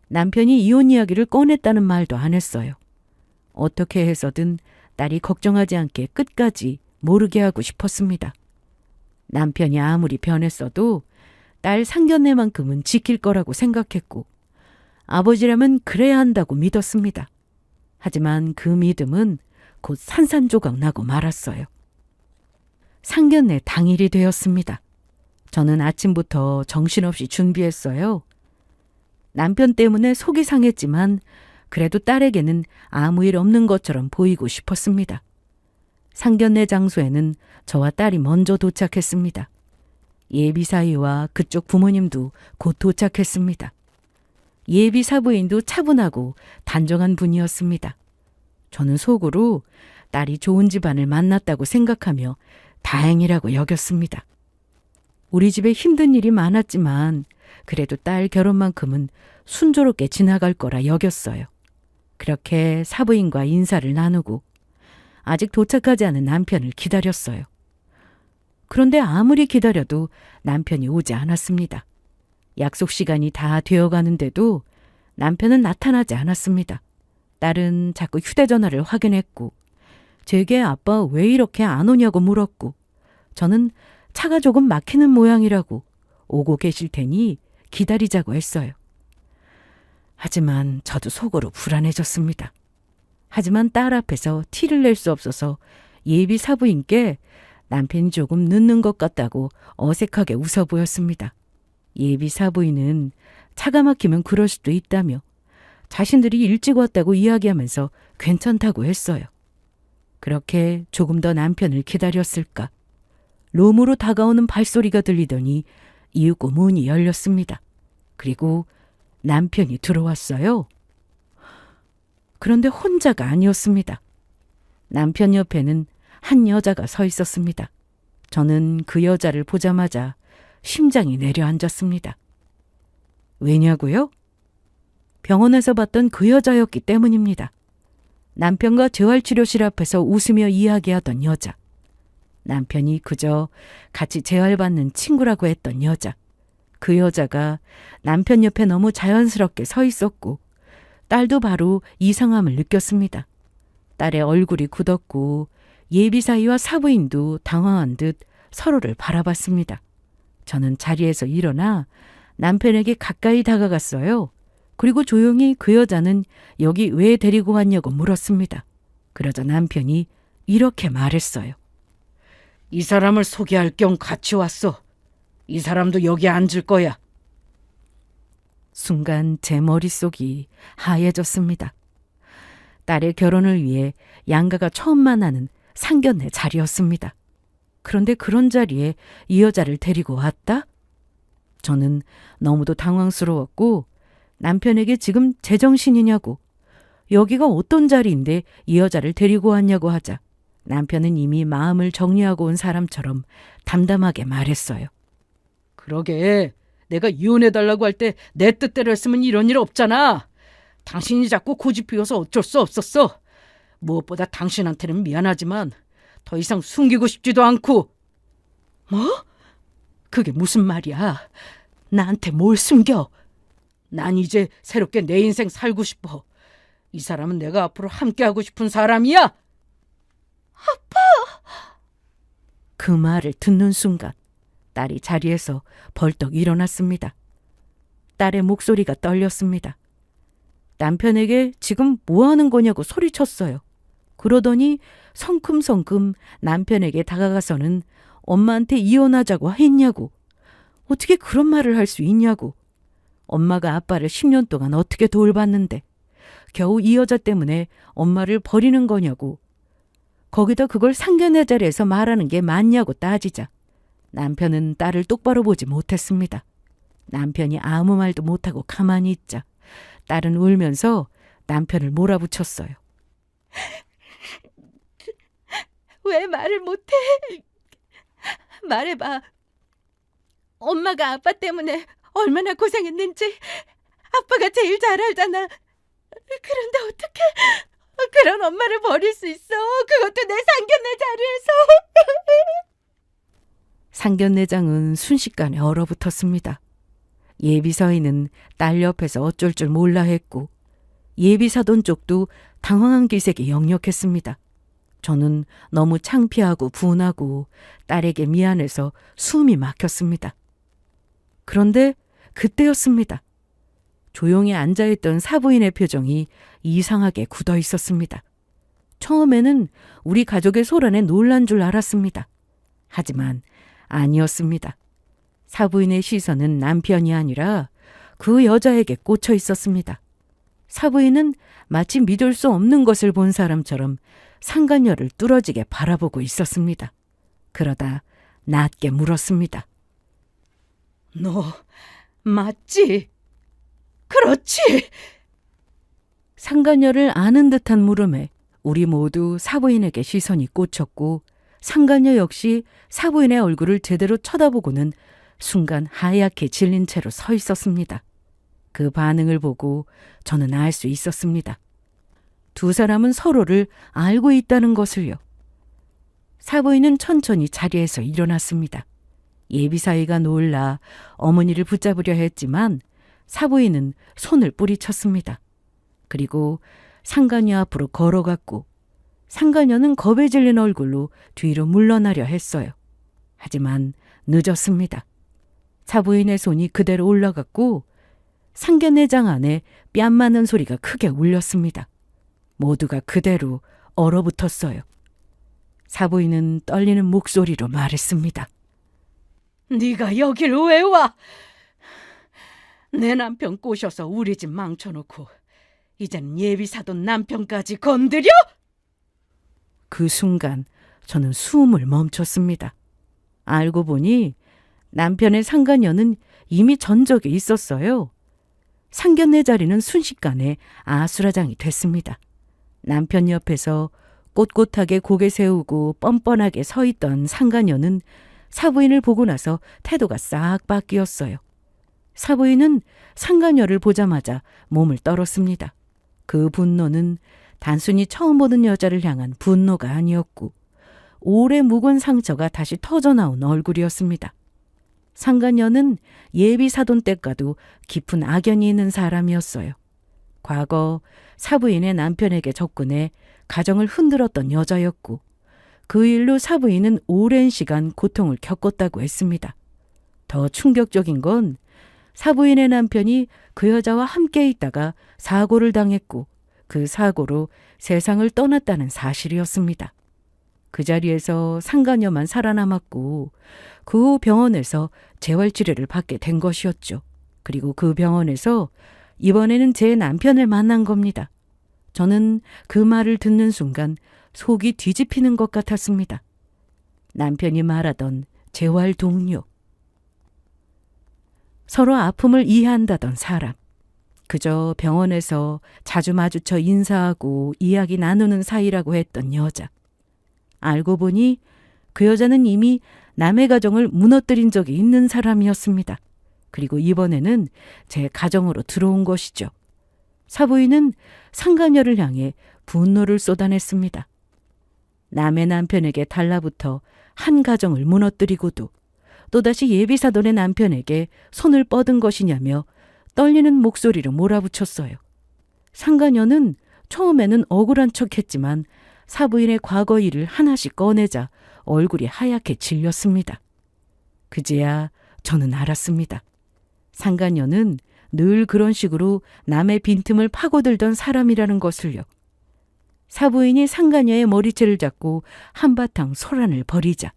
Speaker 1: 남편이 이혼 이야기를 꺼냈다는 말도 안 했어요. 어떻게 해서든 딸이 걱정하지 않게 끝까지 모르게 하고 싶었습니다. 남편이 아무리 변했어도 딸 상견례만큼은 지킬 거라고 생각했고 아버지라면 그래야 한다고 믿었습니다. 하지만 그 믿음은 곧 산산조각 나고 말았어요. 상견례 당일이 되었습니다. 저는 아침부터 정신없이 준비했어요. 남편 때문에 속이 상했지만 그래도 딸에게는 아무 일 없는 것처럼 보이고 싶었습니다. 상견례 장소에는 저와 딸이 먼저 도착했습니다. 예비 사위와 그쪽 부모님도 곧 도착했습니다. 예비 사부인도 차분하고 단정한 분이었습니다. 저는 속으로 딸이 좋은 집안을 만났다고 생각하며 다행이라고 여겼습니다. 우리 집에 힘든 일이 많았지만 그래도 딸 결혼만큼은 순조롭게 지나갈 거라 여겼어요. 그렇게 사부인과 인사를 나누고 아직 도착하지 않은 남편을 기다렸어요. 그런데 아무리 기다려도 남편이 오지 않았습니다. 약속 시간이 다 되어가는데도 남편은 나타나지 않았습니다. 딸은 자꾸 휴대전화를 확인했고 제게 아빠 왜 이렇게 안 오냐고 물었고 저는 차가 조금 막히는 모양이라고 오고 계실 테니 기다리자고 했어요. 하지만 저도 속으로 불안해졌습니다. 하지만 딸 앞에서 티를 낼 수 없어서 예비 사부인께 남편이 조금 늦는 것 같다고 어색하게 웃어 보였습니다. 예비 사부인은 차가 막히면 그럴 수도 있다며 자신들이 일찍 왔다고 이야기하면서 괜찮다고 했어요. 그렇게 조금 더 남편을 기다렸을까? 롬으로 다가오는 발소리가 들리더니 이윽고 문이 열렸습니다. 그리고 남편이 들어왔어요. 그런데 혼자가 아니었습니다. 남편 옆에는 한 여자가 서 있었습니다. 저는 그 여자를 보자마자 심장이 내려앉았습니다. 왜냐고요? 병원에서 봤던 그 여자였기 때문입니다. 남편과 재활치료실 앞에서 웃으며 이야기하던 여자. 남편이 그저 같이 재활받는 친구라고 했던 여자. 그 여자가 남편 옆에 너무 자연스럽게 서 있었고 딸도 바로 이상함을 느꼈습니다. 딸의 얼굴이 굳었고 예비사위와 사부인도 당황한 듯 서로를 바라봤습니다. 저는 자리에서 일어나 남편에게 가까이 다가갔어요. 그리고 조용히 그 여자는 여기 왜 데리고 왔냐고 물었습니다. 그러자 남편이 이렇게 말했어요.
Speaker 3: 이 사람을 소개할 겸 같이 왔어. 이 사람도 여기 앉을 거야.
Speaker 1: 순간 제 머릿속이 하얘졌습니다. 딸의 결혼을 위해 양가가 처음 만나는 상견례 자리였습니다. 그런데 그런 자리에 이 여자를 데리고 왔다? 저는 너무도 당황스러웠고 남편에게 지금 제정신이냐고 여기가 어떤 자리인데 이 여자를 데리고 왔냐고 하자 남편은 이미 마음을 정리하고 온 사람처럼 담담하게 말했어요.
Speaker 3: 그러게 내가 이혼해달라고 할 때 내 뜻대로 했으면 이런 일 없잖아. 당신이 자꾸 고집 피워서 어쩔 수 없었어. 무엇보다 당신한테는 미안하지만 더 이상 숨기고 싶지도 않고. 뭐? 그게 무슨 말이야? 나한테 뭘 숨겨? 난 이제 새롭게 내 인생 살고 싶어. 이 사람은 내가 앞으로 함께하고 싶은 사람이야.
Speaker 1: 그 말을 듣는 순간 딸이 자리에서 벌떡 일어났습니다. 딸의 목소리가 떨렸습니다. 남편에게 지금 뭐 하는 거냐고 소리쳤어요. 그러더니 성큼성큼 남편에게 다가가서는 엄마한테 이혼하자고 했냐고. 어떻게 그런 말을 할 수 있냐고. 엄마가 아빠를 10년 동안 어떻게 돌봤는데 겨우 이 여자 때문에 엄마를 버리는 거냐고. 거기다 그걸 상견례 자리에서 말하는 게 맞냐고 따지자 남편은 딸을 똑바로 보지 못했습니다. 남편이 아무 말도 못하고 가만히 있자 딸은 울면서 남편을 몰아붙였어요.
Speaker 2: 왜 말을 못해? 말해봐. 엄마가 아빠 때문에 얼마나 고생했는지 아빠가 제일 잘 알잖아. 그런데 어떻게 그런 엄마를 버릴 수 있어? 그것도 내 상견례 자리에서.
Speaker 1: 상견례장은 순식간에 얼어붙었습니다. 예비서인은 딸 옆에서 어쩔 줄 몰라 했고 예비사돈 쪽도 당황한 기색이 역력했습니다. 저는 너무 창피하고 분하고 딸에게 미안해서 숨이 막혔습니다. 그런데 그때였습니다. 조용히 앉아있던 사부인의 표정이 이상하게 굳어 있었습니다. 처음에는 우리 가족의 소란에 놀란 줄 알았습니다. 하지만 아니었습니다. 사부인의 시선은 남편이 아니라 그 여자에게 꽂혀 있었습니다. 사부인은 마치 믿을 수 없는 것을 본 사람처럼 상간녀를 뚫어지게 바라보고 있었습니다. 그러다 낮게 물었습니다.
Speaker 3: 너 맞지? 그렇지.
Speaker 1: 상간녀를 아는 듯한 물음에 우리 모두 사부인에게 시선이 꽂혔고 상간녀 역시 사부인의 얼굴을 제대로 쳐다보고는 순간 하얗게 질린 채로 서 있었습니다. 그 반응을 보고 저는 알 수 있었습니다. 두 사람은 서로를 알고 있다는 것을요. 사부인은 천천히 자리에서 일어났습니다. 예비사위가 놀라 어머니를 붙잡으려 했지만 사부인은 손을 뿌리쳤습니다. 그리고 상간녀 앞으로 걸어갔고 상간녀는 겁에 질린 얼굴로 뒤로 물러나려 했어요. 하지만 늦었습니다. 사부인의 손이 그대로 올라갔고 상견례장 안에 뺨 맞는 소리가 크게 울렸습니다. 모두가 그대로 얼어붙었어요. 사부인은 떨리는 목소리로 말했습니다.
Speaker 3: 네가 여길 왜 와? 내 남편 꼬셔서 우리 집 망쳐놓고 이젠 예비사돈 남편까지 건드려?
Speaker 1: 그 순간 저는 숨을 멈췄습니다. 알고 보니 남편의 상간녀는 이미 전적에 있었어요. 상견례 자리는 순식간에 아수라장이 됐습니다. 남편 옆에서 꼿꼿하게 고개 세우고 뻔뻔하게 서 있던 상간녀는 사부인을 보고 나서 태도가 싹 바뀌었어요. 사부인은 상간녀를 보자마자 몸을 떨었습니다. 그 분노는 단순히 처음 보는 여자를 향한 분노가 아니었고 오래 묵은 상처가 다시 터져나온 얼굴이었습니다. 상간녀는 예비 사돈 때과도 깊은 악연이 있는 사람이었어요. 과거 사부인의 남편에게 접근해 가정을 흔들었던 여자였고 그 일로 사부인은 오랜 시간 고통을 겪었다고 했습니다. 더 충격적인 건 사부인의 남편이 그 여자와 함께 있다가 사고를 당했고 그 사고로 세상을 떠났다는 사실이었습니다. 그 자리에서 상간녀만 살아남았고 그 후 병원에서 재활치료를 받게 된 것이었죠. 그리고 그 병원에서 이번에는 제 남편을 만난 겁니다. 저는 그 말을 듣는 순간 속이 뒤집히는 것 같았습니다. 남편이 말하던 재활 동료. 서로 아픔을 이해한다던 사람. 그저 병원에서 자주 마주쳐 인사하고 이야기 나누는 사이라고 했던 여자. 알고 보니 그 여자는 이미 남의 가정을 무너뜨린 적이 있는 사람이었습니다. 그리고 이번에는 제 가정으로 들어온 것이죠. 사부인은 상간녀를 향해 분노를 쏟아냈습니다. 남의 남편에게 달라붙어 한 가정을 무너뜨리고도 또다시 예비사돈의 남편에게 손을 뻗은 것이냐며 떨리는 목소리로 몰아붙였어요. 상간녀는 처음에는 억울한 척했지만 사부인의 과거 일을 하나씩 꺼내자 얼굴이 하얗게 질렸습니다. 그제야 저는 알았습니다. 상간녀는 늘 그런 식으로 남의 빈틈을 파고들던 사람이라는 것을요. 사부인이 상간녀의 머리채를 잡고 한바탕 소란을 벌이자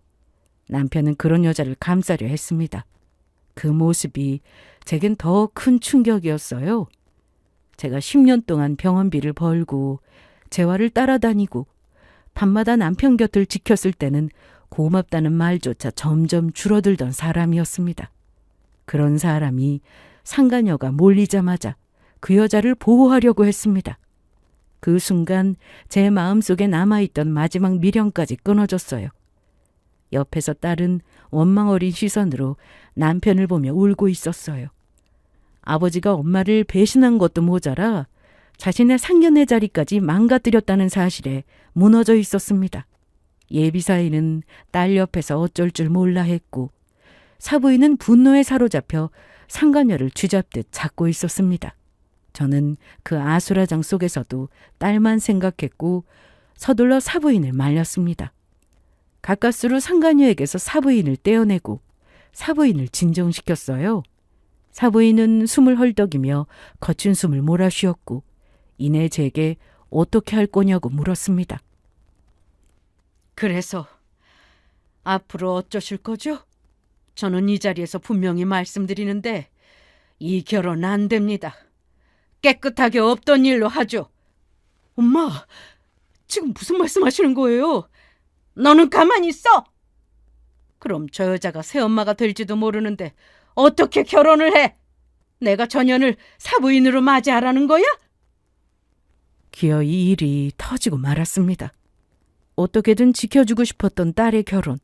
Speaker 1: 남편은 그런 여자를 감싸려 했습니다. 그 모습이 제겐 더 큰 충격이었어요. 제가 10년 동안 병원비를 벌고 재활을 따라다니고 밤마다 남편 곁을 지켰을 때는 고맙다는 말조차 점점 줄어들던 사람이었습니다. 그런 사람이 상간녀가 몰리자마자 그 여자를 보호하려고 했습니다. 그 순간 제 마음속에 남아있던 마지막 미련까지 끊어졌어요. 옆에서 딸은 원망 어린 시선으로 남편을 보며 울고 있었어요. 아버지가 엄마를 배신한 것도 모자라 자신의 상견례 자리까지 망가뜨렸다는 사실에 무너져 있었습니다. 예비사위는 딸 옆에서 어쩔 줄 몰라 했고 사부인은 분노에 사로잡혀 상간녀를 쥐잡듯 잡고 있었습니다. 저는 그 아수라장 속에서도 딸만 생각했고 서둘러 사부인을 말렸습니다. 가까스로 상간녀에게서 사부인을 떼어내고 사부인을 진정시켰어요. 사부인은 숨을 헐떡이며 거친 숨을 몰아쉬었고 이내 제게 어떻게 할 거냐고 물었습니다.
Speaker 3: 그래서 앞으로 어쩌실 거죠? 저는 이 자리에서 분명히 말씀드리는데 이 결혼 안 됩니다. 깨끗하게 없던 일로 하죠. 엄마, 지금 무슨 말씀하시는 거예요? 너는 가만히 있어! 그럼 저 여자가 새엄마가 될지도 모르는데 어떻게 결혼을 해? 내가 전현을 사부인으로 맞이하라는 거야?
Speaker 1: 기어이 일이 터지고 말았습니다. 어떻게든 지켜주고 싶었던 딸의 결혼.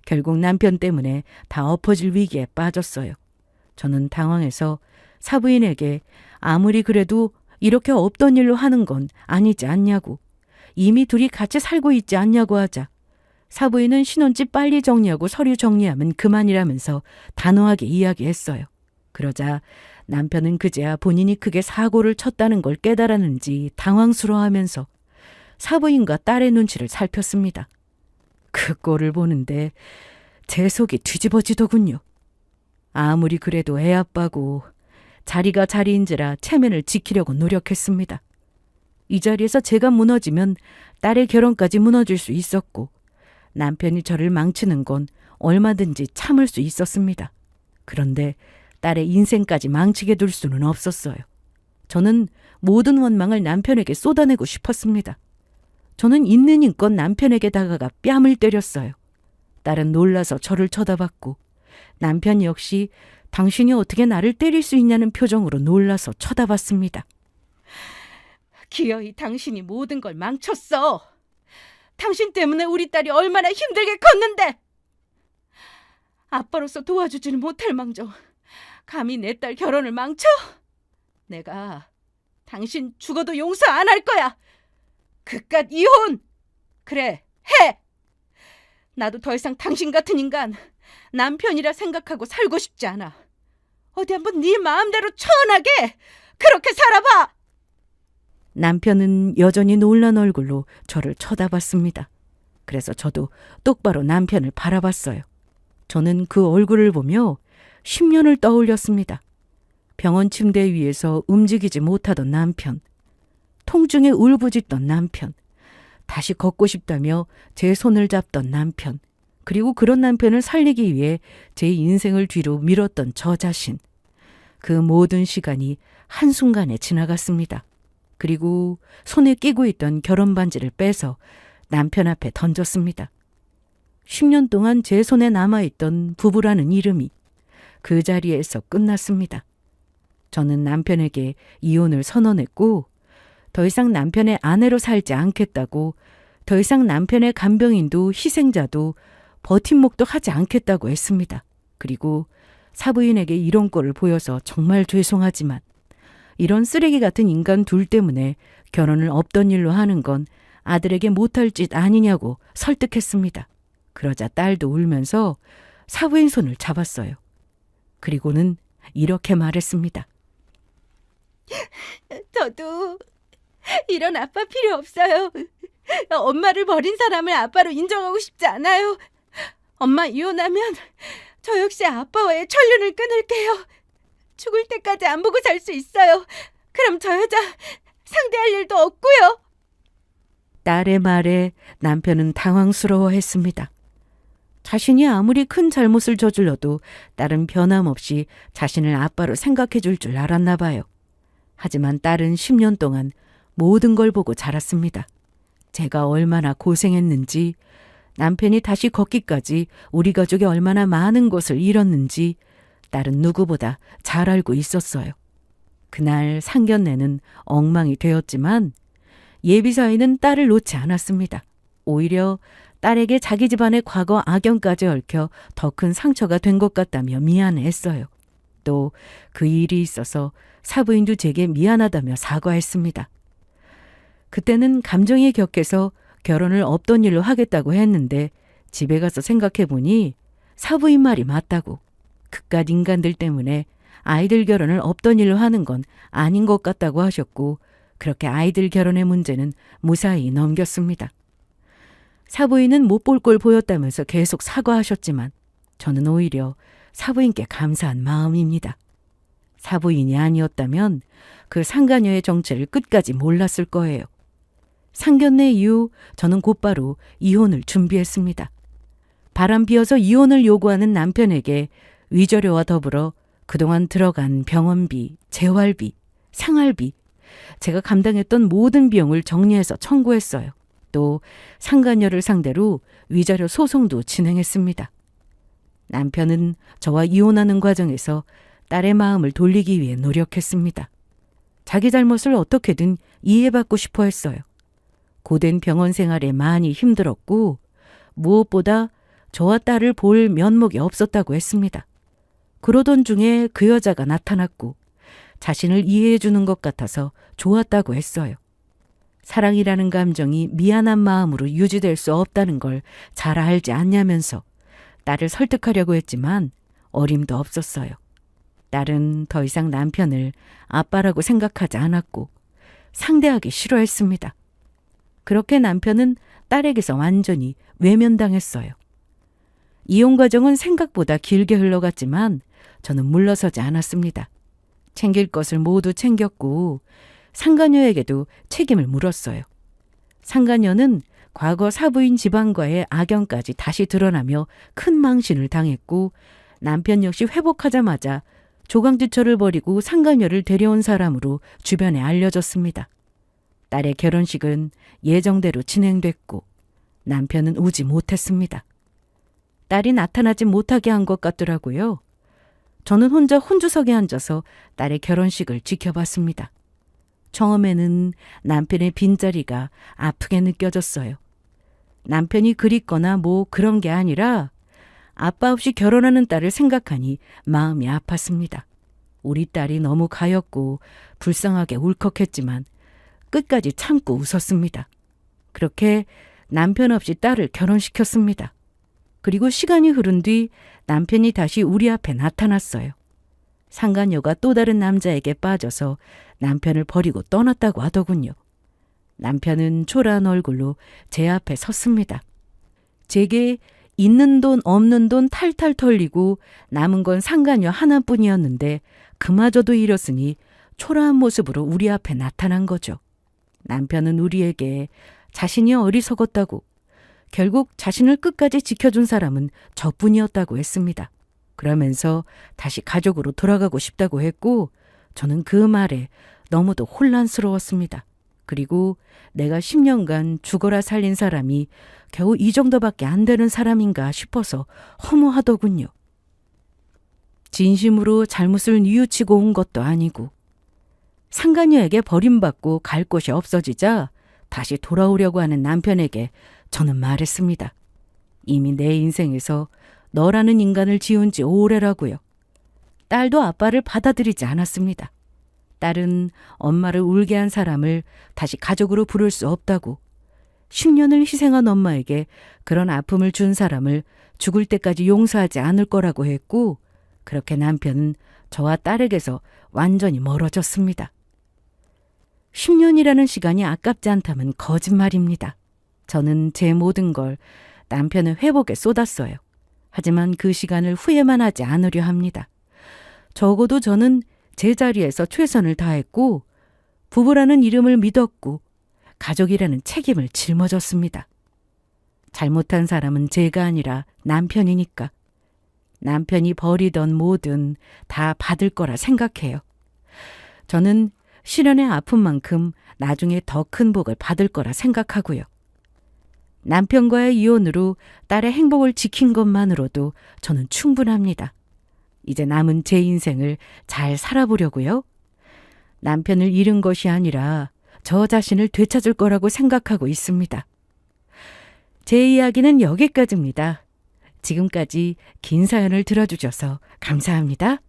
Speaker 1: 결국 남편 때문에 다 엎어질 위기에 빠졌어요. 저는 당황해서 사부인에게 아무리 그래도 이렇게 없던 일로 하는 건 아니지 않냐고, 이미 둘이 같이 살고 있지 않냐고 하자 사부인은 신혼집 빨리 정리하고 서류 정리하면 그만이라면서 단호하게 이야기했어요. 그러자 남편은 그제야 본인이 크게 사고를 쳤다는 걸 깨달았는지 당황스러워하면서 사부인과 딸의 눈치를 살폈습니다. 그 꼴을 보는데 제 속이 뒤집어지더군요. 아무리 그래도 애아빠고 자리가 자리인지라 체면을 지키려고 노력했습니다. 이 자리에서 제가 무너지면 딸의 결혼까지 무너질 수 있었고 남편이 저를 망치는 건 얼마든지 참을 수 있었습니다. 그런데 딸의 인생까지 망치게 둘 수는 없었어요. 저는 모든 원망을 남편에게 쏟아내고 싶었습니다. 저는 있는 힘껏 남편에게 다가가 뺨을 때렸어요. 딸은 놀라서 저를 쳐다봤고 남편 역시 당신이 어떻게 나를 때릴 수 있냐는 표정으로 놀라서 쳐다봤습니다.
Speaker 3: 기어이 당신이 모든 걸 망쳤어. 당신 때문에 우리 딸이 얼마나 힘들게 컸는데. 아빠로서 도와주지는 못할 망정 감히 내 딸 결혼을 망쳐? 내가 당신 죽어도 용서 안 할 거야. 그깟 이혼! 그래, 해! 나도 더 이상 당신 같은 인간 남편이라 생각하고 살고 싶지 않아. 어디 한번 네 마음대로 천하게 그렇게 살아봐!
Speaker 1: 남편은 여전히 놀란 얼굴로 저를 쳐다봤습니다. 그래서 저도 똑바로 남편을 바라봤어요. 저는 그 얼굴을 보며 10년을 떠올렸습니다. 병원 침대 위에서 움직이지 못하던 남편, 통증에 울부짖던 남편, 다시 걷고 싶다며 제 손을 잡던 남편, 그리고 그런 남편을 살리기 위해 제 인생을 뒤로 밀었던 저 자신. 그 모든 시간이 한순간에 지나갔습니다. 그리고 손에 끼고 있던 결혼 반지를 빼서 남편 앞에 던졌습니다. 10년 동안 제 손에 남아있던 부부라는 이름이 그 자리에서 끝났습니다. 저는 남편에게 이혼을 선언했고 더 이상 남편의 아내로 살지 않겠다고, 더 이상 남편의 간병인도 희생자도 버팀목도 하지 않겠다고 했습니다. 그리고 사부인에게 이런 꼴을 보여서 정말 죄송하지만 이런 쓰레기 같은 인간 둘 때문에 결혼을 없던 일로 하는 건 아들에게 못할 짓 아니냐고 설득했습니다. 그러자 딸도 울면서 사부인 손을 잡았어요. 그리고는 이렇게 말했습니다.
Speaker 2: 저도 이런 아빠 필요 없어요. 엄마를 버린 사람을 아빠로 인정하고 싶지 않아요. 엄마 이혼하면 저 역시 아빠와의 천륜을 끊을게요. 죽을 때까지 안 보고 살 수 있어요. 그럼 저 여자 상대할 일도 없고요.
Speaker 1: 딸의 말에 남편은 당황스러워했습니다. 자신이 아무리 큰 잘못을 저질러도 딸은 변함없이 자신을 아빠로 생각해 줄 줄 알았나 봐요. 하지만 딸은 10년 동안 모든 걸 보고 자랐습니다. 제가 얼마나 고생했는지, 남편이 다시 걷기까지 우리 가족이 얼마나 많은 것을 잃었는지 딸은 누구보다 잘 알고 있었어요. 그날 상견례는 엉망이 되었지만 예비사위는 딸을 놓지 않았습니다. 오히려 딸에게 자기 집안의 과거 악연까지 얽혀 더 큰 상처가 된 것 같다며 미안해했어요. 또 그 일이 있어서 사부인도 제게 미안하다며 사과했습니다. 그때는 감정이 격해서 결혼을 없던 일로 하겠다고 했는데 집에 가서 생각해보니 사부인 말이 맞다고. 그깟 인간들 때문에 아이들 결혼을 없던 일로 하는 건 아닌 것 같다고 하셨고 그렇게 아이들 결혼의 문제는 무사히 넘겼습니다. 사부인은 못 볼 걸 보였다면서 계속 사과하셨지만 저는 오히려 사부인께 감사한 마음입니다. 사부인이 아니었다면 그 상가녀의 정체를 끝까지 몰랐을 거예요. 상견례 이후 저는 곧바로 이혼을 준비했습니다. 바람 피어서 이혼을 요구하는 남편에게 위자료와 더불어 그동안 들어간 병원비, 재활비, 생활비, 제가 감당했던 모든 비용을 정리해서 청구했어요. 또 상가녀를 상대로 위자료 소송도 진행했습니다. 남편은 저와 이혼하는 과정에서 딸의 마음을 돌리기 위해 노력했습니다. 자기 잘못을 어떻게든 이해받고 싶어 했어요. 고된 병원 생활에 많이 힘들었고 무엇보다 저와 딸을 볼 면목이 없었다고 했습니다. 그러던 중에 그 여자가 나타났고 자신을 이해해 주는 것 같아서 좋았다고 했어요. 사랑이라는 감정이 미안한 마음으로 유지될 수 없다는 걸 잘 알지 않냐면서 딸을 설득하려고 했지만 어림도 없었어요. 딸은 더 이상 남편을 아빠라고 생각하지 않았고 상대하기 싫어했습니다. 그렇게 남편은 딸에게서 완전히 외면당했어요. 이혼 과정은 생각보다 길게 흘러갔지만 저는 물러서지 않았습니다. 챙길 것을 모두 챙겼고 상가녀에게도 책임을 물었어요. 상가녀는 과거 사부인 집안과의 악연까지 다시 드러나며 큰 망신을 당했고 남편 역시 회복하자마자 조강지처를 버리고 상가녀를 데려온 사람으로 주변에 알려졌습니다. 딸의 결혼식은 예정대로 진행됐고 남편은 오지 못했습니다. 딸이 나타나지 못하게 한 것 같더라고요. 저는 혼자 혼주석에 앉아서 딸의 결혼식을 지켜봤습니다. 처음에는 남편의 빈자리가 아프게 느껴졌어요. 남편이 그립거나 뭐 그런 게 아니라 아빠 없이 결혼하는 딸을 생각하니 마음이 아팠습니다. 우리 딸이 너무 가엾고 불쌍하게 울컥했지만 끝까지 참고 웃었습니다. 그렇게 남편 없이 딸을 결혼시켰습니다. 그리고 시간이 흐른 뒤 남편이 다시 우리 앞에 나타났어요. 상가녀가 또 다른 남자에게 빠져서 남편을 버리고 떠났다고 하더군요. 남편은 초라한 얼굴로 제 앞에 섰습니다. 제게 있는 돈 없는 돈 탈탈 털리고 남은 건 상가녀 하나뿐이었는데 그마저도 잃었으니 초라한 모습으로 우리 앞에 나타난 거죠. 남편은 우리에게 자신이 어리석었다고 결국 자신을 끝까지 지켜준 사람은 저뿐이었다고 했습니다. 그러면서 다시 가족으로 돌아가고 싶다고 했고 저는 그 말에 너무도 혼란스러웠습니다. 그리고 내가 10년간 죽어라 살린 사람이 겨우 이 정도밖에 안 되는 사람인가 싶어서 허무하더군요. 진심으로 잘못을 뉘우치고 온 것도 아니고 상가녀에게 버림받고 갈 곳이 없어지자 다시 돌아오려고 하는 남편에게 저는 말했습니다. 이미 내 인생에서 너라는 인간을 지운 지 오래라고요. 딸도 아빠를 받아들이지 않았습니다. 딸은 엄마를 울게 한 사람을 다시 가족으로 부를 수 없다고 10년을 희생한 엄마에게 그런 아픔을 준 사람을 죽을 때까지 용서하지 않을 거라고 했고 그렇게 남편은 저와 딸에게서 완전히 멀어졌습니다. 10년이라는 시간이 아깝지 않다면 거짓말입니다. 저는 제 모든 걸 남편의 회복에 쏟았어요. 하지만 그 시간을 후회만 하지 않으려 합니다. 적어도 저는 제 자리에서 최선을 다했고 부부라는 이름을 믿었고 가족이라는 책임을 짊어졌습니다. 잘못한 사람은 제가 아니라 남편이니까 남편이 버리던 뭐든 다 받을 거라 생각해요. 저는 시련의 아픔만큼 나중에 더 큰 복을 받을 거라 생각하고요. 남편과의 이혼으로 딸의 행복을 지킨 것만으로도 저는 충분합니다. 이제 남은 제 인생을 잘 살아보려고요. 남편을 잃은 것이 아니라 저 자신을 되찾을 거라고 생각하고 있습니다. 제 이야기는 여기까지입니다. 지금까지 긴 사연을 들어주셔서 감사합니다.